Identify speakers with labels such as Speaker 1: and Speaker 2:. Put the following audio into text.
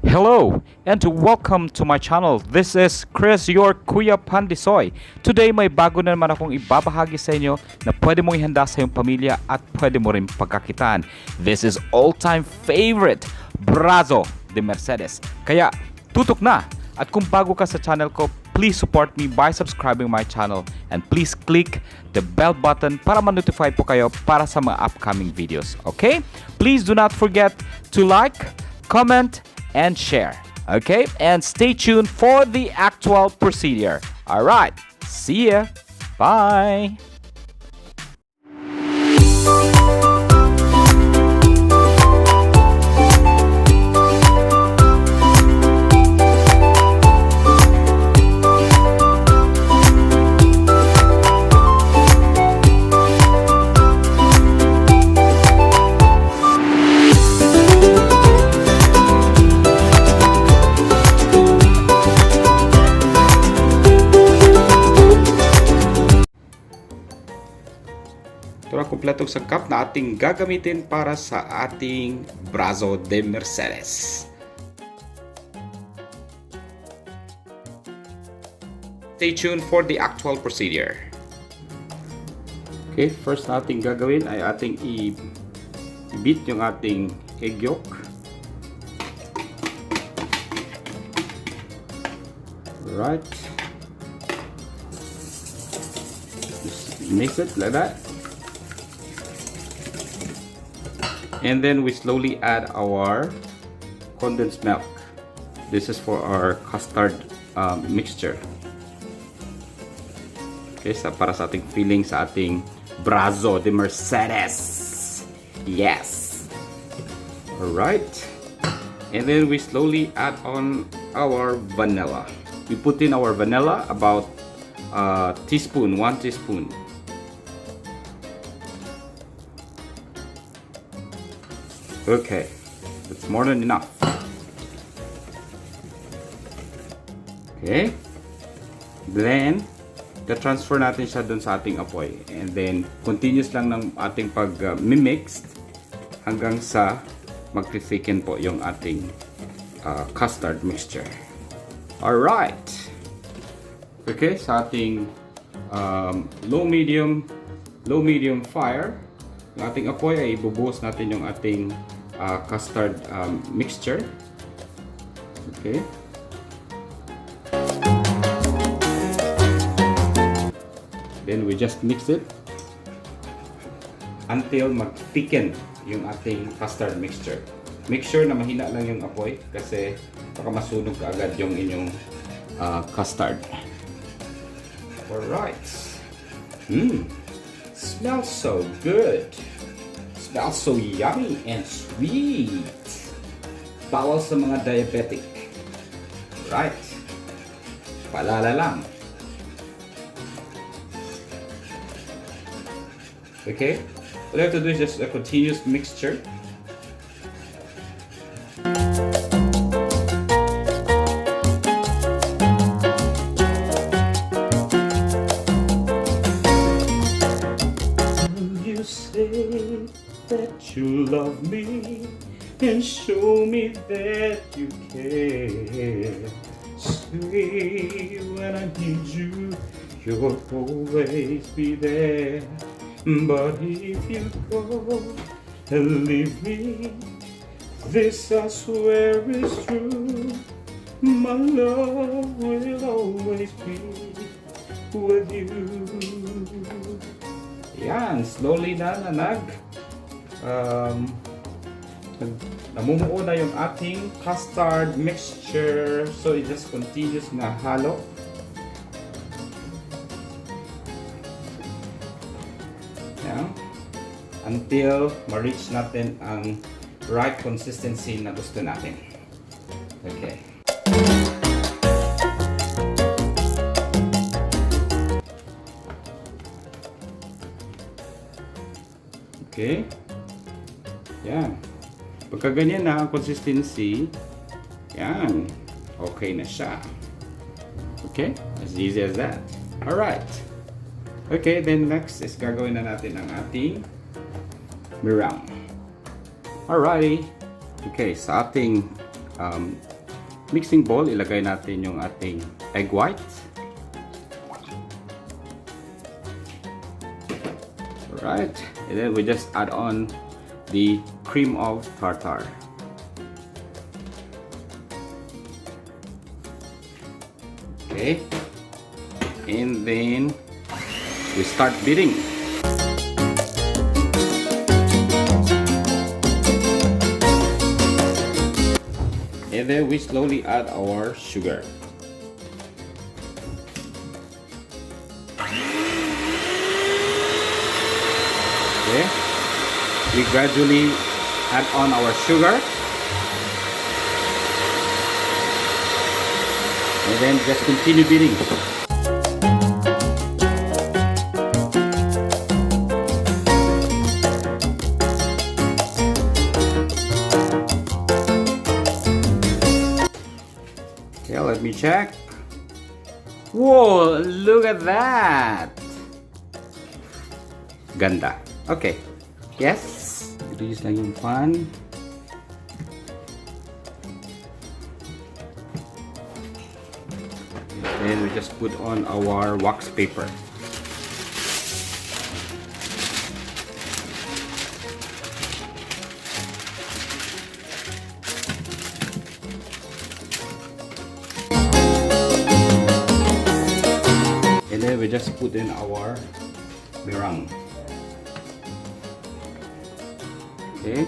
Speaker 1: Hello and welcome to my channel. This is Chris, your Kuya Pandisoy. Today may bago na naman akong ibabahagi sa inyo na pwede mong ihanda sa iyong pamilya at pwede mo rin pagkakitaan. This is all-time favorite, Brazo de Mercedes. Kaya tutok na! At kung bago ka sa channel ko, please support me by subscribing my channel and please click the bell button para ma-notify po kayo para sa mga upcoming videos. Okay? Please do not forget to like, comment, and share. Okay? And stay tuned for the actual procedure. Alright. See ya. Bye. Ito na kompletong sangkap na ating gagamitin para sa ating Brazo de Mercedes. Stay tuned for the actual procedure. Okay, first na ating gagawin ay ating i-beat yung ating egg yolk. Alright. Just mix it like that. And then we slowly add our condensed milk. This is for our custard mixture. Okay, para sa ating filling sa ating Brazo de Mercedes. Yes. Alright. And then we slowly add on our vanilla. We put in our vanilla about 1 teaspoon. Okay, that's more than enough. Okay, then transfer natin siya dun sa ating apoy, and then continuous lang ng ating pag-mix hanggang sa mag-thicken po yung ating custard mixture. Alright. Okay, sa ating low medium fire, yung ating apoy ay ibubuhos natin yung ating custard mixture. Okay. Then we just mix it until mag-thicken yung ating custard mixture. Make sure na mahina lang yung apoy kasi baka masunog agad yung inyong custard. Alright. Smells so good. Smells so yummy and sweet. Bawal sa mga diabetic. Right. Paalala lang. Okay. What I have to do is just a continuous mixture. You say that you love me and show me that you care. Say when I need you, you'll always be there. But if you go and leave me, this I swear is true. My love will always be with you. Yan, slowly na namumuo na yung ating custard mixture. So it just continues na halo. Yan. Until ma-reach natin ang right consistency na gusto natin. Okay. Okay. Yan. Pagka ganyan na ang consistency, yan. Okay na siya. Okay? As easy as that. Alright. Okay, then next is gagawin na natin ang ating meringue. Alrighty. Okay, sa ating mixing bowl, ilagay natin yung ating egg whites. Alright, and then we just add on the cream of tartar. Okay, and then we start beating. And then we slowly add our sugar. Okay, we gradually add on our sugar. And then just continue beating. Okay, let me check. Whoa, look at that! Ganda. Okay. Yes. Release lang yung pan. And we just put on our wax paper. And then we just put in our meringue. Okay.